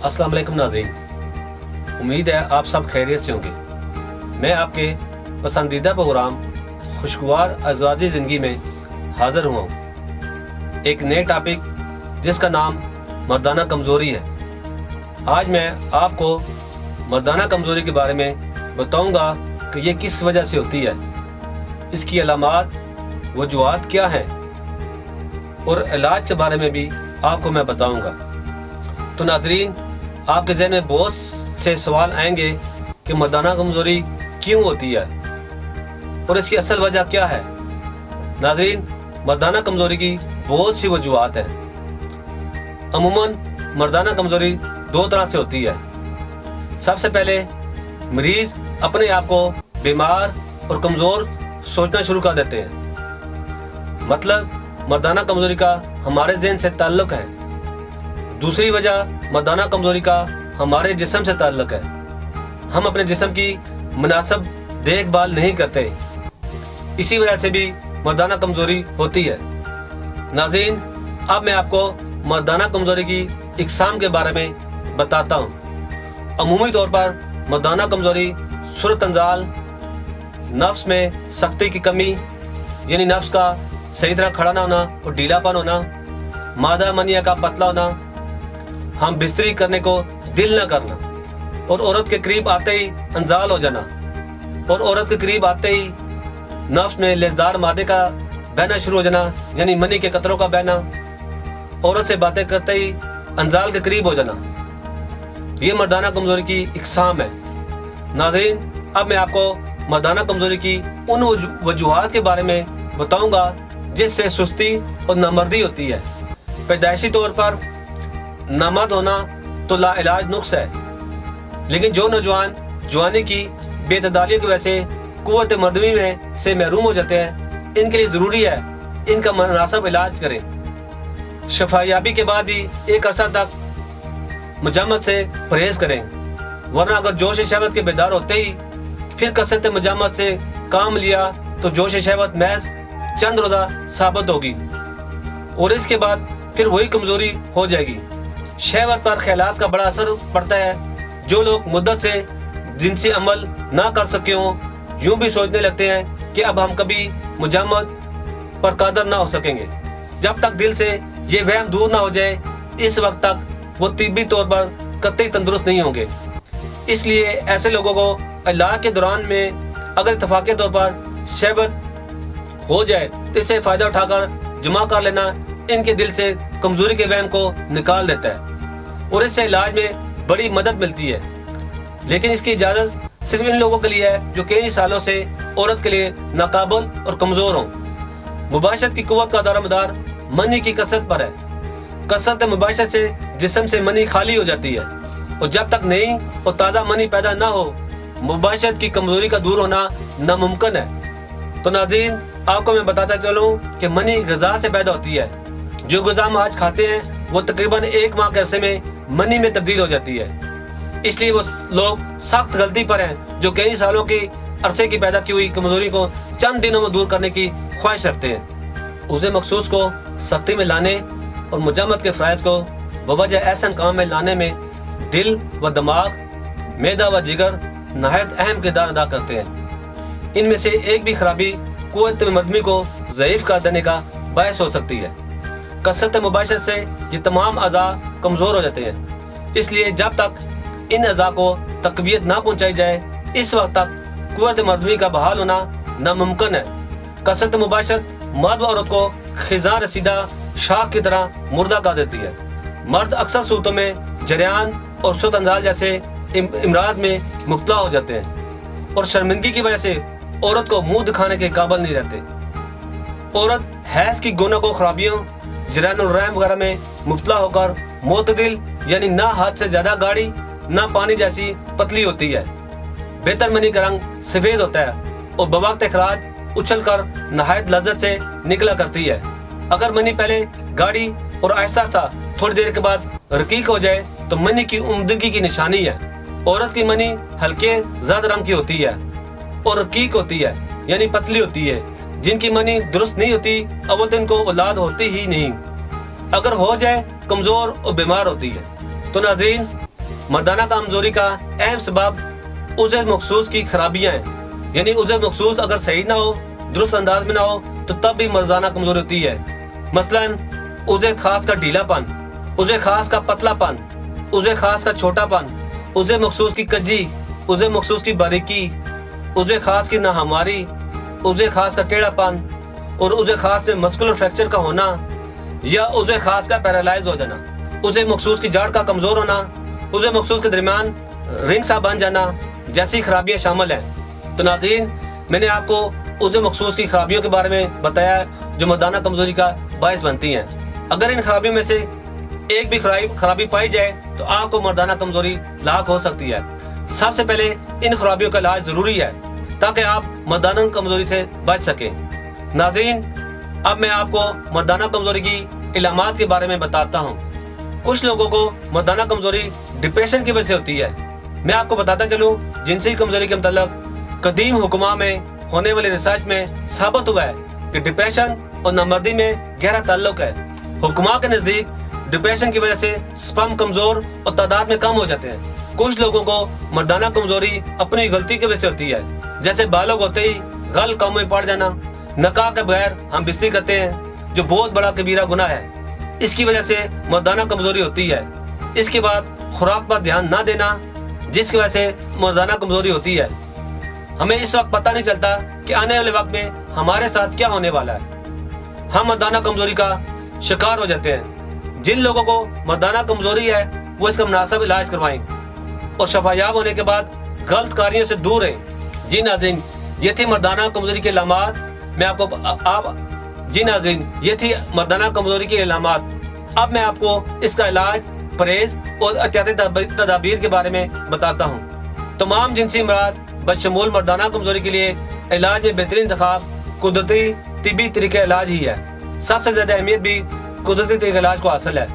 अस्सलाम वालेकुम नाज़रीन, उम्मीद है आप सब खैरियत से होंगे। मैं आपके पसंदीदा प्रोग्राम खुशगवार आज़ादी ज़िंदगी में हाज़िर हुआ हूँ, एक नए टॉपिक जिसका नाम मर्दाना कमज़ोरी है। आज मैं आपको मर्दाना कमज़ोरी के बारे में बताऊँगा कि ये किस वजह से होती है, इसकी अलामात वजूहात क्या हैं और इलाज के बारे में भी आपको मैं बताऊँगा। तो नाज़रीन, आपके ज़हन में बहुत से सवाल आएंगे कि मर्दाना कमज़ोरी क्यों होती है और इसकी असल वजह क्या है। नाज़रीन, मर्दाना कमज़ोरी की बहुत सी वजूहात हैं। अमूमन मर्दाना कमज़ोरी दो तरह से होती है। सबसे पहले मरीज़ अपने आप को बीमार और कमज़ोर सोचना शुरू कर देते हैं, मतलब मर्दाना कमज़ोरी का हमारे ज़हन से ताल्लुक़ है। दूसरी वजह मर्दाना कमज़ोरी का हमारे जिस्म से ताल्लुक़ है। हम अपने जिस्म की मुनासिब देखभाल नहीं करते, इसी वजह से भी मर्दाना कमज़ोरी होती है। नाज़रीन, अब मैं आपको मर्दाना कमज़ोरी की इक़साम के बारे में बताता हूँ। अमूमी तौर पर मर्दाना कमज़ोरी सूरत अंजाल, नफ्स में सख्ती की कमी यानी नफ्स का सही तरह खड़ा ना होना और ढीलापन होना, मादा मनिया का पतला होना, हम बिस्तरी करने को दिल न करना और औरत के करीब आते ही अंजाल हो जाना और औरत के करीब आते ही नफ्स में लेज़दार मादे का बहना शुरू हो जाना यानी मनी के कतरों का बहना, औरत से बातें करते ही अंजाल के करीब हो जाना, ये मर्दाना कमज़ोरी की इक़साम है। नाज़रीन, अब मैं आपको मर्दाना कमज़ोरी की उन वजूहात के बारे में बताऊंगा जिससे सुस्ती और नामर्दी होती है। पैदाइशी तौर पर नामर्द होना तो लाइलाज नुक्स है, लेकिन जो नौजवान जवानी की बेतदालियों की वजह से कुव्वत मर्दवी में से महरूम हो जाते हैं, इनके लिए ज़रूरी है इनका मुनासिब इलाज करें। शफायाबी के बाद भी एक अर्सा तक मुजामत से परहेज़ करें, वरना अगर जोश शहवत के बेदार होते ही फिर कसरत मुजामत से काम लिया तो जोश शहवत महज चंद रोज़ा साबित होगी और इसके बाद फिर वही कमज़ोरी हो जाएगी। शहवत पर ख्यालात का बड़ा असर पड़ता है। जो लोग मुद्दत से जिनसी अमल ना कर सके हों, यूं भी सोचने लगते हैं कि अब हम कभी मुजामत पर कादर ना हो सकेंगे। जब तक दिल से ये वहम दूर ना हो जाए, इस वक्त तक वो तिब्बी तौर पर कतई तंदुरुस्त नहीं होंगे। इसलिए ऐसे लोगों को इलाज के दौरान में अगर इत्तफाक़ी तौर पर शहवत हो जाए तो इससे फ़ायदा उठाकर जमा कर लेना इनके दिल से कमज़ोरी के वहम को निकाल देता है और इससे इलाज में बड़ी मदद मिलती है। लेकिन इसकी इजाज़त सिर्फ इन लोगों के लिए है जो कई सालों से औरत के लिए नाकाबिल और कमज़ोर हों। मुबाशरत की कुव्वत का दारोमदार मनी की कसरत पर है। कसरत मुबाशरत से जिस्म से मनी खाली हो जाती है और जब तक नई और ताज़ा मनी पैदा ना हो, मुबाशरत की कमज़ोरी का दूर होना नामुमकिन है। तो नाज़रीन, आपको मैं बताता चलूँ कि मनी ग़िज़ा से पैदा होती है। जो ग़िज़ा हम आज खाते हैं वो तकरीबन एक माह के अरसे में मनी में तब्दील हो जाती है। इसलिए वो लोग सख्त गलती पर हैं जो कई सालों के अरसे की पैदा की हुई कमज़ोरी को चंद दिनों में दूर करने की ख्वाहिश रखते हैं। उसे मखसूस को सख्ती में लाने और मुजामत के फ़राइज़ को बवजह ऐसा काम में लाने में दिल व दिमाग, मैदा व जिगर नहायत अहम किरदार अदा करते हैं। इनमें से एक भी खराबी कुव्वत मर्दमी को ज़ईफ़ कर देने का बायस हो सकती है। कसरत मुबाशरत से ये तमाम अज़ा कमज़ोर हो जाते हैं। इसलिए जब तक इन अज़ा को तक़वियत ना पहुँचाई जाए, इस वक्त तक कुव्वत मर्दमी का बहाल होना नामुमकिन है। कसरत मुबाशरत मर्द व औरत को खिज़ां रसीदा शाख की तरह मुर्दा कर देती है। मर्द अक्सर सूरतों में जरियान और सूरत अंजाल जैसे इमराज में मुब्तला हो जाते हैं और शर्मिंदगी की वजह से औरत को मुंह दिखाने के काबिल नहीं रहते। औरत हैज़ की गोनागो खराबियों, जरान और रहम वगैरह में मुब्तला होकर मोतदिल यानी ना हाथ से ज़्यादा गाढ़ी ना पानी जैसी पतली होती है। बेहतर मनी का रंग सफ़ेद होता है और बवक्त इखराज उछल कर नहायत लज्जत से निकला करती है। अगर मनी पहले गाढ़ी और आहिस्ता आहिस्ता थोड़ी देर के बाद रकीक हो जाए तो मनी की उम्दगी की निशानी है। औरत की मनी हल्के ज़र्द रंग की होती है और रकीक होती है यानी पतली होती है। जिनकी मनी दुरुस्त नहीं होती अव्वल तो इनको औलाद होती ही नहीं, अगर हो जाए कमज़ोर और बीमार होती है। तो नाज़रीन, मर्दाना कमजोरी का अहम सबब उज़े मखसूस की खराबियाँ हैं। यानी उज़े मखसूस अगर सही ना हो, दुरुस्त अंदाज में ना हो, तो तब भी मर्दाना कमजोरी होती है। मसलन उज़े खास का ढीलापन, उज़े खास का पतलापन, उज़े खास का छोटापन, उज़े मखसूस की कज्जी, उज़े मखसूस की बारीकी, उज़े खास की नाहमारी, उज़े खास का टेढ़ापन और उज़े खास में मस्कुलर फ्रैक्चर का होना या उज़े खास का पैरालाइज हो जाना, उज़े मखसूस की जड़ का कमज़ोर होना, उज़े मखसूस के दरमियान रिंग सा बन जाना जैसी खराबियाँ शामिल हैं। तो नाज़रीन, मैंने आपको उज़े मखसूस की खराबियों के बारे में बताया जो मर्दाना कमज़ोरी का बायस बनती हैं। अगर इन खराबियों में से एक भी खराबी पाई जाए तो आपको मर्दाना कमज़ोरी लाक हो सकती है। सबसे पहले इन खराबियों का इलाज ज़रूरी है ताकि आप मर्दाना कमज़ोरी से बच सकें। नाज़रीन, अब मैं आपको मर्दाना कमज़ोरी की इलामात के बारे में बताता हूँ। कुछ लोगों को मर्दाना कमज़ोरी डिप्रेशन की वजह से होती है। मैं आपको बताता चलूँ, जिनसी कमज़ोरी के मतलब कदीम हुक्मा में होने वाली रिसर्च में साबित हुआ है कि डिप्रेशन और नामर्दी में गहरा ताल्लुक है। हुक्मा के नज़दीक डिप्रेशन की वजह से स्पर्म कमज़ोर और तादाद में कम हो जाते हैं। कुछ लोगों को मर्दाना कमज़ोरी अपनी गलती की वजह से होती है, जैसे बालग होते ही गल कम में पड़ जाना, नकाह के बगैर हम बिस्ती करते हैं जो बहुत बड़ा कबीरा गुनाह है। इसकी वजह से मर्दाना कमज़ोरी होती है। इसके बाद खुराक पर ध्यान ना देना, जिसकी वजह से मर्दाना कमज़ोरी होती है। हमें इस वक्त पता नहीं चलता कि आने वाले वक्त में हमारे साथ क्या होने वाला है। हम मर्दाना कमज़ोरी का शिकार हो जाते हैं। जिन लोगों को मर्दाना कमज़ोरी है वो इसका मुनासिब इलाज करवाएं और शफायाब होने के बाद गलत कार्यों से दूर रहें। जी नाज़रीन, ये थी मर्दाना कमज़ोरी की अलामात। मैं आपको जी नाज़रीन, ये थी मर्दाना कमज़ोरी की अलामात। अब मैं आपको इसका इलाज, परहेज और एहतियाती तदाबीर के बारे में बताता हूँ। तमाम जिनसी अमराज बशमूल मर्दाना कमज़ोरी के लिए इलाज में बेहतरीन इंतखाब कुदरती तिब्बी तरीके इलाज ही है। सबसे ज़्यादा अहमियत भी कुदरती तरीके इलाज को हासिल है,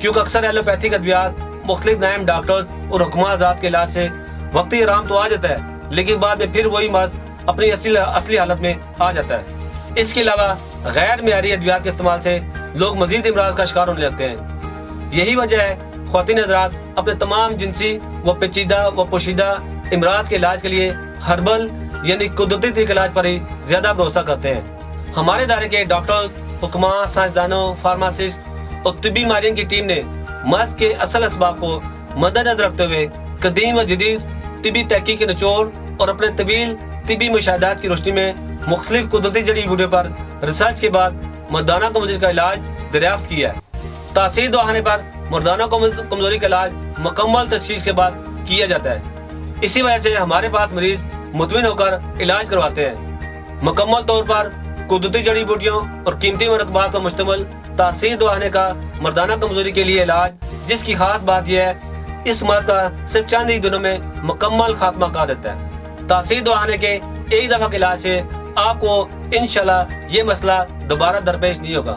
क्योंकि अक्सर एलोपैथिक अद्वियात, मुख्तलिफ नायम डॉक्टर्स और हुक्मा आज़ाद के इलाज से वक्ती आराम तो आ जाता है, लेकिन बाद में फिर वही मर्ज अपनी असली हालत में आ जाता है। इसके अलावा गैर मियारी अद्वियात के इस्तेमाल से लोग मजीद इमराज का शिकार होने लगते हैं। यही वजह है ख्वातीन हज़रात अपने तमाम जिनसी व पेचीदा व पोशीदा इमराज के इलाज के लिए हर्बल यानी कुदरती तरीके इलाज पर ही ज़्यादा भरोसा करते हैं। हमारे दायरे के डॉक्टर्स, हुक्मा, साइंसदानों, फार्मासिस्ट और तिब्बी माहिरीन की टीम ने मर्ज के असल असबाब को मद्देनजर रखते हुए कदीम व जदीद तिब्बी तहकीक के निचोड़ और अपने तवील तिब्बी मुशाहदात की रोशनी में मुख्तलिफ कुदरती जड़ी बूटियों पर रिसर्च के बाद मर्दाना कमज़ोरी का इलाज दरियाफ्त किया है। तासीर दुआने पर मर्दाना कमज़ोरी का इलाज मुकम्मल तशख़ीस के बाद किया जाता है। इसी वजह से हमारे पास मरीज मुतमिन होकर इलाज करवाते हैं। मुकम्मल तौर पर कुदरती जड़ी बूटियों और कीमती मरकबात पर मुश्तमिल तासीर दुआने का मर्दाना कमज़ोरी के लिए इलाज, जिसकी खास बात यह है इस मर्द का सिर्फ चंद ही दिनों में मुकम्मल खात्मा कर देता है। तासीर दुआने के एक दफ़ा के इलाज से आपको इंशाल्लाह ये मसला दोबारा दरपेश नहीं होगा।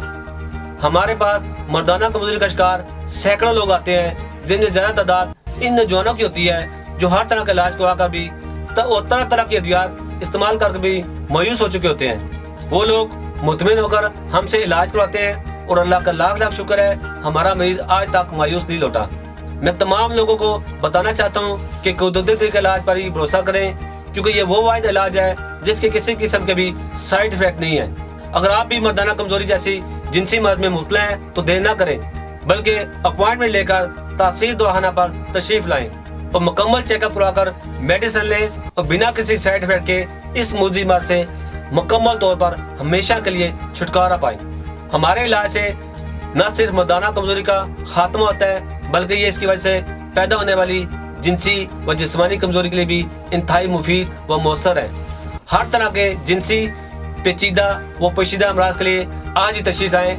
हमारे पास मर्दाना कमज़ोरी का शिकार सैकड़ों लोग आते हैं, जिनमें ज़्यादा तादाद इन नौजवानों की होती है जो हर तरह का इलाज करवाकर भी और तरह तरह के अद्वियात इस्तेमाल करके भी मायूस हो चुके होते हैं। वो लोग मुतमिन होकर हमसे इलाज करवाते हैं और अल्लाह का लाख लाख शुक्र है हमारा मरीज आज तक मायूस नहीं लौटा। मैं तमाम लोगों को बताना चाहता हूँ कि कुदरती तरीके इलाज पर ही भरोसा करें, क्योंकि ये वो वाहिद इलाज है जिसके किसी किस्म के भी साइड इफेक्ट नहीं है। अगर आप भी मर्दाना कमज़ोरी जैसी जिनसी मर्ज में मुब्तला हैं तो देर ना करें, बल्कि अपॉइंटमेंट लेकर तासीर दुआखाना पर तशरीफ लाएं और मुकम्मल चेकअप करवाकर मेडिसिन लें और बिना किसी साइड इफेक्ट के इस मुजीब मर्ज से मुकम्मल तौर पर हमेशा के लिए छुटकारा पाएं। हमारे इलाज से न सिर्फ मर्दाना कमज़ोरी का खात्मा होता है, बल्कि ये इसकी वजह से पैदा होने वाली जिनसी व जिस्मानी कमज़ोरी के लिए भी इंतहाई मुफीद व मौसर है। हर तरह के जिनसी, पेचीदा व पोशीदा अमराज के लिए आज ही तशरीफ आएँ।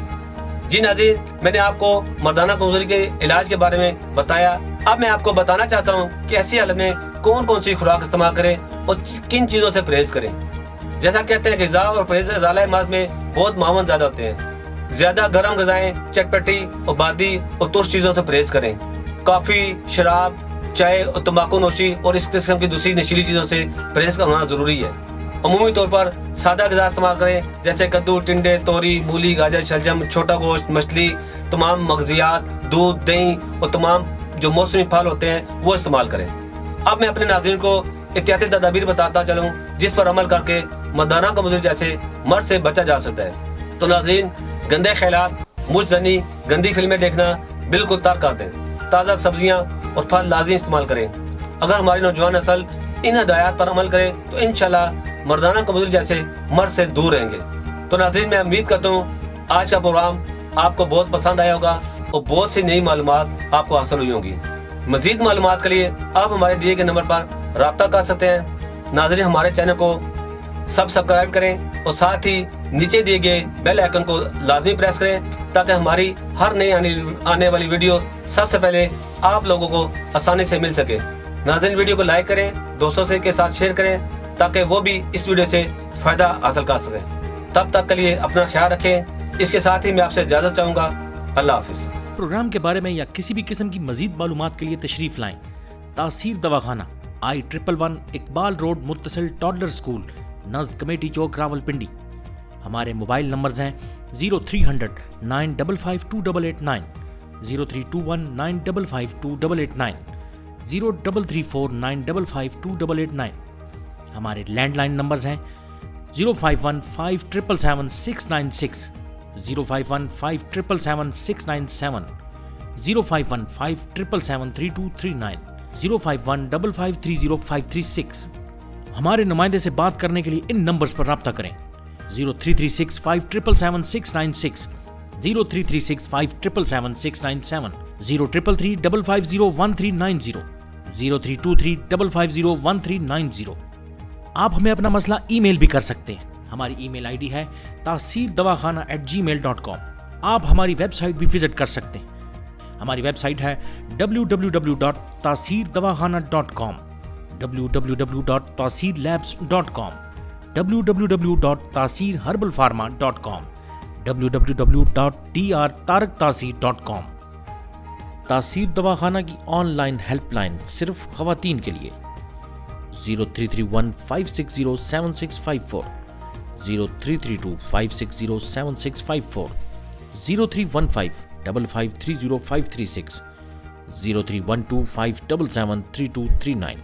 जी नाज़रीन, मैंने आपको मर्दाना कमज़ोरी के इलाज के बारे में बताया। अब मैं आपको बताना चाहता हूँ कि ऐसी हालत में कौन कौन सी खुराक इस्तेमाल करें और किन चीज़ों से परहेज करें। जैसा कहते हैं ग़िज़ा और परहेज ज़ाला मर्ज में बहुत मावन ज़्यादा होते हैं। ज़्यादा गर्म ग़िज़ाएँ, चटपटी और बादी और तुर्श चीज़ों से परहेज करें। कॉफ़ी, शराब, चाय और तंबाकू नोशी और इस किस्म की दूसरी नशीली चीज़ों से परहेज करना ज़रूरी है। अमूमी तौर पर सादा ग़िज़ा इस्तेमाल करें, जैसे कद्दू, टिंडे, तोरी, मूली, गाजर, शलजम, छोटा गोश्त, मछली, तमाम मगज़ियात, दूध, दही और तमाम जो मौसमी फल होते हैं वो इस्तेमाल करें। अब मैं अपने नाज़रीन को एहतियाती तदाबीर बताता चलूँ जिस पर अमल करके मर्दाना कमज़ोरी जैसे मर्ज से बचा जा सकता है। तो नाज़रीन, गंदे ख्यालात, मुझजनी, गंदी फिल्में देखना बिल्कुल तर्क कर दें। ताज़ा सब्जियाँ और फल लाज़मी इस्तेमाल करें। अगर हमारी नौजवान नस्ल इन हदायत पर अमल करे तो इंशाल्लाह मर्दाना कमज़ोरी जैसे मर्ज से दूर रहेंगे। तो नाज़रीन, मैं उम्मीद करता हूँ आज का प्रोग्राम आपको बहुत पसंद आया होगा और बहुत सी नई मालूमात आपको हासिल हुई होंगी। मज़ीद मालूमात के लिए आप हमारे दिए गए नंबर पर रब्ता कर सकते हैं। नाज़रीन, हमारे चैनल को सब्सक्राइब करें और साथ ही नीचे दिए गए बेल आइकन को लाजमी प्रेस करें ताकि हमारी हर नई आने वाली वीडियो सबसे पहले आप लोगों को आसानी से मिल सके। नाज़रीन, वीडियो को लाइक करें, दोस्तों से के साथ शेयर करें ताकि वो भी इस वीडियो से फ़ायदा हासिल कर सकें। तब तक के लिए अपना ख्याल रखें। इसके साथ ही मैं आपसे इजाज़त चाहूँगा। अल्लाह हाफिज़। प्रोग्राम के बारे में या किसी भी किस्म की मजीद मालूमात के लिए तशरीफ़ लाएं। तासीर दवाखाना, I111 इकबाल रोड, मुत्तसिल टॉडलर स्कूल, नज़द कमेटी चौक, रावलपिंडी। हमारे मोबाइल नंबर्स हैं 0300 955 2889, 0321 955 2889, 0334 955 2889। हमारे लैंडलाइन नंबर्स हैं 051 5777 696, 051 5777 697, 051 5777 3239, 051 5530 536। हमारे नुमाइंदे से बात करने के लिए इन नंबर्स पर रब्ता करें 0336 5777 696, 0336 5777 697, 0333 550 1390, 0323 550 1390। आप हमें अपना मसला ईमेल भी कर सकते हैं। हमारी ईमेल आईडी है taseerdawkhana@gmail.com। आप हमारी वेबसाइट भी विजिट कर सकते हैं। हमारी वेबसाइट है www.taseerdawkhana.com, www.taseerlabs.com, www.taseerherbalpharma.com, www.drtaraktaseer.com। तासीर दवाखाना की ऑनलाइन हेल्पलाइन सिर्फ ख़वातीन के लिए 0331 560 7654, 0332 560 7654, 0315 5530 536, 0312 577 3239।